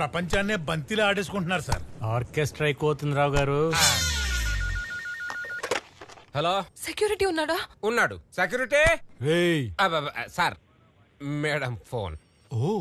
ప్రపంచాన్నే బంతిలో ఆడేసుకుంటున్నారు sir. Orchestra అయిపోతుంది రావు గారు. హలో, సెక్యూరిటీ ఉన్నాడా? ఉన్నాడు. Security sir, madam phone. Oh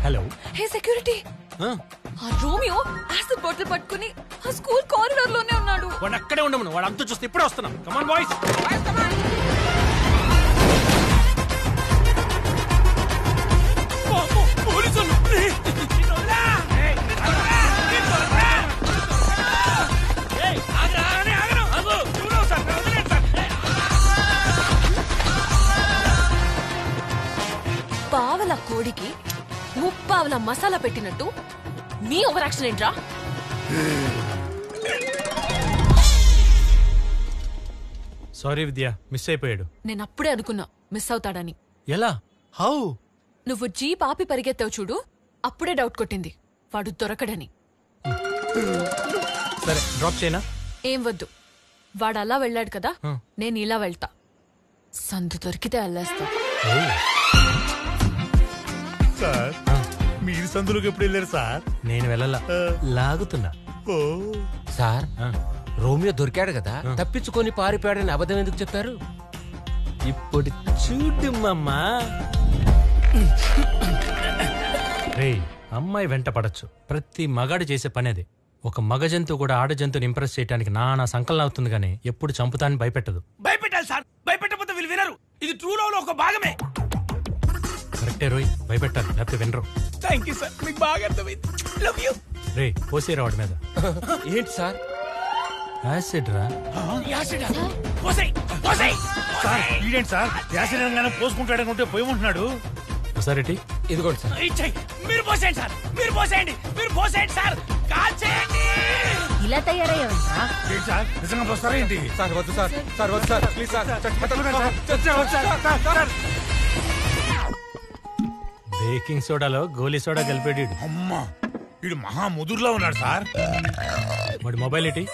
hello. Hey security, ఆ రోమియో యాసిడ్ బాటిల్ పట్టుకుని ఆ స్కూల్ కారిడార్ లోనే ఉన్నాడు. వాడు అక్కడే ఉండమను, వాడు అంతా చూస్తే ఇప్పుడే వస్తున్నాం. Come on boys. పావల కోడికి ముప్పావల మసాలా పెట్టినట్టు మీ ఓవర్ యాక్షన్ ఏంట్రా? సారీ విద్య, మిస్ అయిపోయాడు. నేను అప్పుడే అనుకున్నా మిస్ అవుతాడని. ఎలా? హౌ? నువ్వు జీప్ ఆపి పరిగెత్తావు చూడు, అప్పుడే డౌట్ కొట్టింది వాడు దొరకడని. సరే డ్రాప్ చేయనా? ఏం వద్దు, వాడు అలా వెళ్ళాడు కదా, నేను ఇలా వెళ్తా. సందు దొరికితే అల్లేస్తా. సార్ మీరు సందులోకి ఎప్పుడు వెళ్ళారు సార్? నేను వెళ్ళలా, లాగుతున్నా. సార్, రోమియో దొరికాడు కదా, తప్పించుకొని పారిపోయాడని అబద్ధం ఎందుకు చెప్పారు? ఇప్పుడు చూడు మమ్మా. రే, అమ్మాయి వెంట పడచ్చు, ప్రతి మగాడు చేసే పని అది. ఒక మగ జంతువు కూడా ఆడ జంతువుని ఇంప్రెస్ చేయడానికి నానా సంకలనం అవుతుంది, కానీ ఎప్పుడు చంపుతానని భయపెట్టదు. భయపెట్టాలి సార్, భయపెట్టకపోతే వీళ్ళు వినరు. ఇది ట్రూ లవ్ లో ఒక భాగమే. కరెక్టే రోయ్, భయపెట్టాలి, లేకపోతే వినరు. థ్యాంక్ యూ సార్, మీకు బాగా అర్థమైంది. Love you. రే, పోసేరా వాడి మీద. ఏంటి సార్? యాసిడ్ రా. ఈడేంటి సార్ యాసిడ్ అనగానే పోసుకుంటాడనుకుంటే పోయమంటున్నాడు. ఒకసారి ఇదిగోండి సార్. మీరు పోసేయండి సార్, మీరు పోసేయండి, మీరు పోసేయండి సార్, కాల్ చేయండి. ఇలా తయారయ్యావు సార్, నిజంగా పోస్తారా ఏంటి? సార్ వద్దు సార్, సార్ వద్దు సార్, ప్లీజ్ సార్. బేకింగ్ సోడాలో గోలీ సోడా కలిపాడు. అమ్మా, వీడు మహా ముదురులో ఉన్నాడు సార్. వాడి మొబైల్ ఏంటి?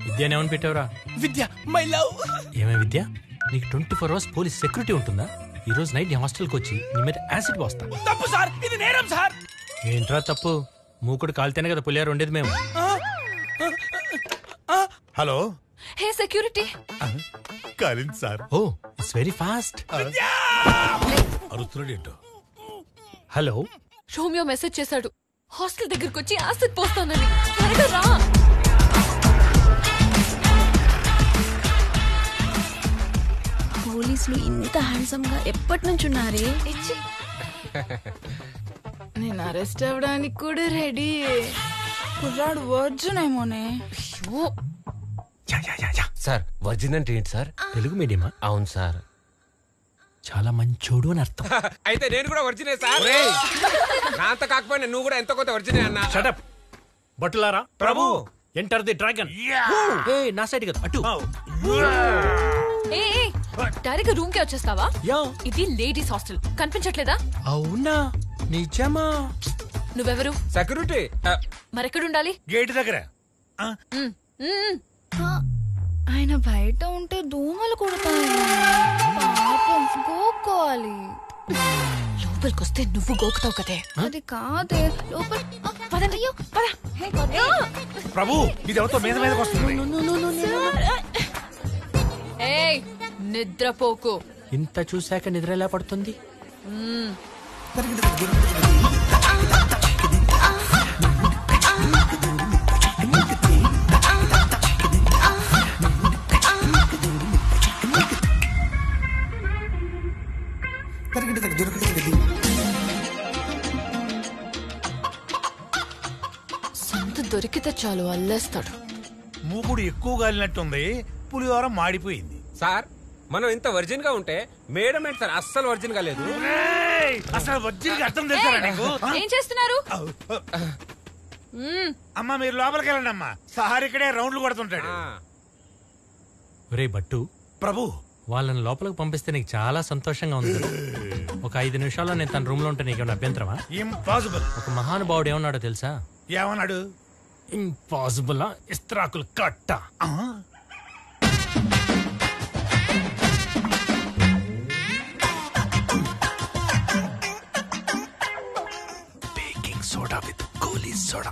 విద్య ఏమని పెట్టావురా? విద్య మై లవ్. ఏమే విద్య, నీకు 24 hours పోలీస్ సెక్యూరిటీ ఉంటుందా? ఈ రోజు నైట్ నీ హాస్టల్కి వచ్చి నీ మీద యాసిడ్ పోస్తా. తప్పు సార్, ఇది నేరం సార్. ఏంట్రా తప్పు? మూకుడు కాలితేనే కదా పులియారు ఉండేది మేము. హలో. Hey security. కాలింది sir. Oh, it's very fast. అరుస్తున్నాడు ఏంటో. హలో. రోమియో మెసేజ్ చేశాడు, హాస్టల్ దగ్గరకు వచ్చి యాసిడ్ పోస్తానని. త్వరగా రా. పోలీసులు ఇంత హ్యాండ్సమ్ గా ఎప్పటి నుంచి ఉన్నారే? నేను అరెస్ట్ అవ్వడానికి కూడా రెడీ. కుర్రాడు వర్జన్ ఏమోనే. సార్, వర్జిన్ అంటే ఏంటి సార్? తెలుగు మీడియమా? అవును సార్. చాలా మంచోడు అని అర్థం. అయితే నేను కూడా వర్జినే సార్. నా అంత కాకపోయినా నువ్వు కూడా ఎంతో కొంత వర్జినే అన్నా. షటప్ బట్టులారా. Prabhu, enter the dragon. నా సైడ్ కదా, అటు. డైరెక్ట్ రూమ్ కే వచ్చేస్తావా? యా, ఇది లేడీస్ హాస్టల్, కనిపించట్లేదా? అవునా, నిజమా? నువ్వెవరు? సెక్యూరిటీ. మరెక్కడుండాలి? గేట్ దగ్గర. ఆయన బయట ఉంటే దోమలు కొడతాయి. పాపం, గోక్కోవాలి. లోపలికొస్తే నువ్వు గోకుతావు కదే. అది కాదే, లోపల. పదయ్యో, పద. ప్రభు, ఇది ఎవరితో మీద మీదకి వస్తుంది. ఏయ్, నిద్రపోకు. ఇంత చూశాక నిద్ర ఎలా పడుతుంది? సంత దొరికితే చాలు అల్లేస్తాడు. మూకుడు ఎక్కువ గాలినట్టుంది, పులిహోర మాడిపోయింది. సార్, మనం ఇంత వర్జిన్ గా ఉంటే మేడం ఏంటి సార్ అస్సలు వర్జిన్ గా లేదు. అసలు వర్జిన్ అర్థం చేస్తారా నీకు? ఏం చేస్తున్నారు? అమ్మా, మీరు లోపలికి వెళ్ళండి అమ్మా. సార్ ఇక్కడే రౌండ్లు కొడుతుంటాడు. ఒరే బట్టు. ప్రభు, వాళ్ళని లోపలికి పంపిస్తే నీకు చాలా సంతోషంగా ఉంది. ఒక 5 నిమిషాల్లో నేను తన రూమ్ లో ఉంటే నీకేమైనా అభ్యంతరమా? ఇంపాసిబుల్. ఒక మహానుభావుడు ఏమన్నాడో తెలుసా? ఏమన్నాడు? ఇంపాసిబుల్ ఇస్త్రాకులు కట్ట. గోలీ సోడా.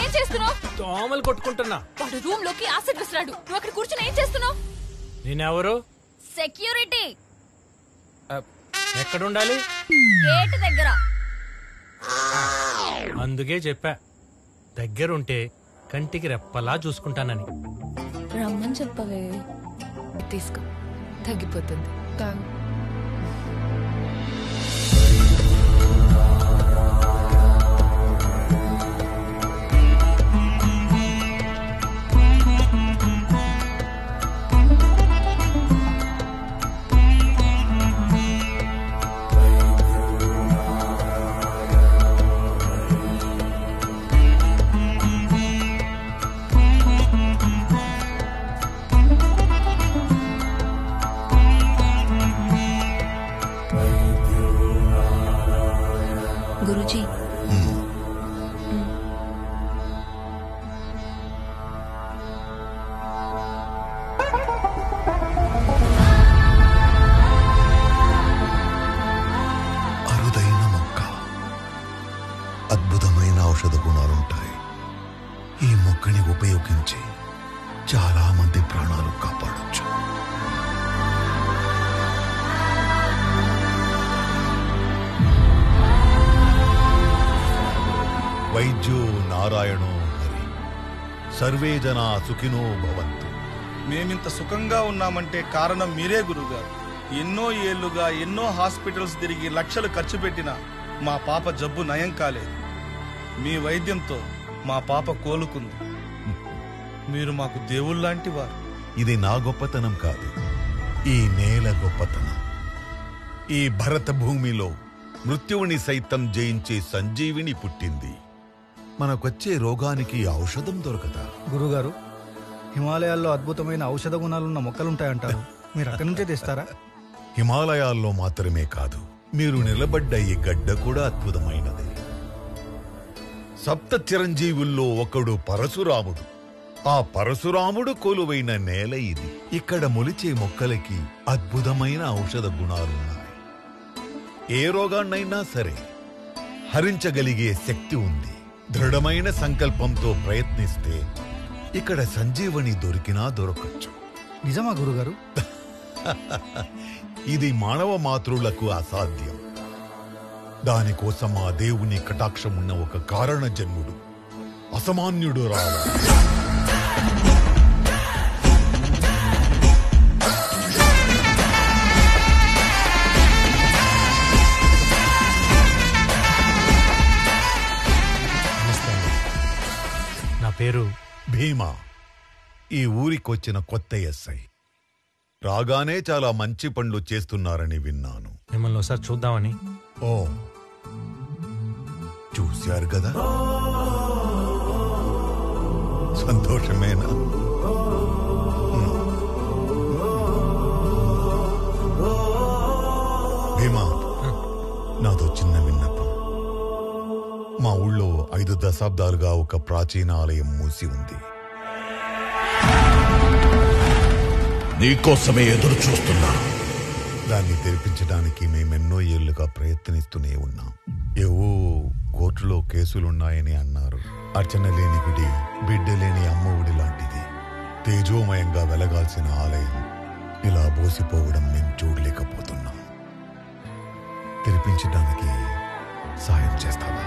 ఏం చేస్తున్నావు? దోమలు కొట్టుకుంటున్నా. వాడు రూమ్ లోకి యాసిడ్ విసిరాడు. నువ్వు అక్కడ కూర్చొని ఏం చేస్తున్నావు? నేనెవరు? సెక్యూరిటీ. ఎక్కడుండాలి? గేట్ దగ్గర. అందుకే చెప్పా దగ్గరుంటే కంటికి రెప్పలా చూసుకుంటానని. రమ్మని చెప్పవే. తీసుకో, తగ్గిపోతుంది. తాగు. గురూజీ, అరుదైన మొక్క, అద్భుతమైన ఔషధ గుణాలుంటాయి. ఈ మొక్కని ఉపయోగించి చాలా మంది ప్రాణాలు కాపాడొచ్చు. వైద్యో నారాయణో హరి, సర్వే జనా సుఖినో భవంతు. మేమింత సుఖంగా ఉన్నామంటే కారణం మీరే గురుగారు. ఎన్నో ఏళ్లుగా ఎన్నో హాస్పిటల్స్ తిరిగి లక్షలు ఖర్చు పెట్టినా మా పాప జబ్బు నయం కాలేదు. మీ వైద్యంతో మా పాప కోలుకుంది. మీరు మాకు దేవుళ్ళలాంటి వారు. ఇది నా గొప్పతనం కాదు, ఈ నేల గొప్పతనం. ఈ భరత భూమిలో మృత్యువుని సైతం జయించే సంజీవిని పుట్టింది. మనకొచ్చే రోగానికి ఔషధం దొరకదా? గురుగారు, హిమాలయాల్లో అద్భుతమైన ఔషధ గుణాలున్న మొక్కలుంటాయంటారు. మీరు అక్కడి నుంచే తెస్తారా? హిమాలయాల్లో మాత్రమే కాదు, మీరు నిలబడ్డ ఈ గడ్డ కూడా అద్భుతమైనది. సప్త చిరంజీవుల్లో ఒకడు పరశురాముడు. ఆ పరశురాముడు కొలువైన నేల ఇది. ఇక్కడ మొలిచే మొక్కలకి అద్భుతమైన ఔషధ గుణాలున్నాయి. ఏ రోగాన్నైనా సరే హరించగలిగే శక్తి ఉంది. దృఢమైన సంకల్పంతో ప్రయత్నిస్తే ఇక్కడ సంజీవని దొరికినా దొరకచ్చు. నిజమా గురుగారు? ఇది మానవ మాతృలకు అసాధ్యం. దానికోసం ఆ దేవుని కటాక్షం ఉన్న ఒక కారణ జన్ముడు, అసామాన్యుడు రావాలి. నా పేరు భీమా. ఈ ఊరికొచ్చిన కొత్త ఎస్ఐ. రాగానే చాలా మంచి పనులు చేస్తున్నారని విన్నాను. మిమ్మల్ని ఒకసారి చూద్దామని. ఓ, చూశారు కదా, సంతోషమేనా? భీమా, నాదో చిన్న విన్నపం. మా ఊళ్ళో 5 దశాబ్దాలుగా ఒక ప్రాచీన ఆలయం మూసి ఉంది. నీకోసమే ఎదురు చూస్తున్నా. దాన్ని తెరిపించడానికి మేమెన్నో ఏళ్లుగా ప్రయత్నిస్తూనే ఉన్నాం. ఏవో కోర్టులో కేసులున్నాయని అన్నారు. అర్చన లేని గుడి, బిడ్డ లేని అమ్మఒడి లాంటిది. తేజోమయంగా వెలగాల్సిన ఆలయం ఇలా బోసిపోవడం మేము చూడలేకపోతున్నాం. తెరిపించడానికి సాయం చేస్తావా?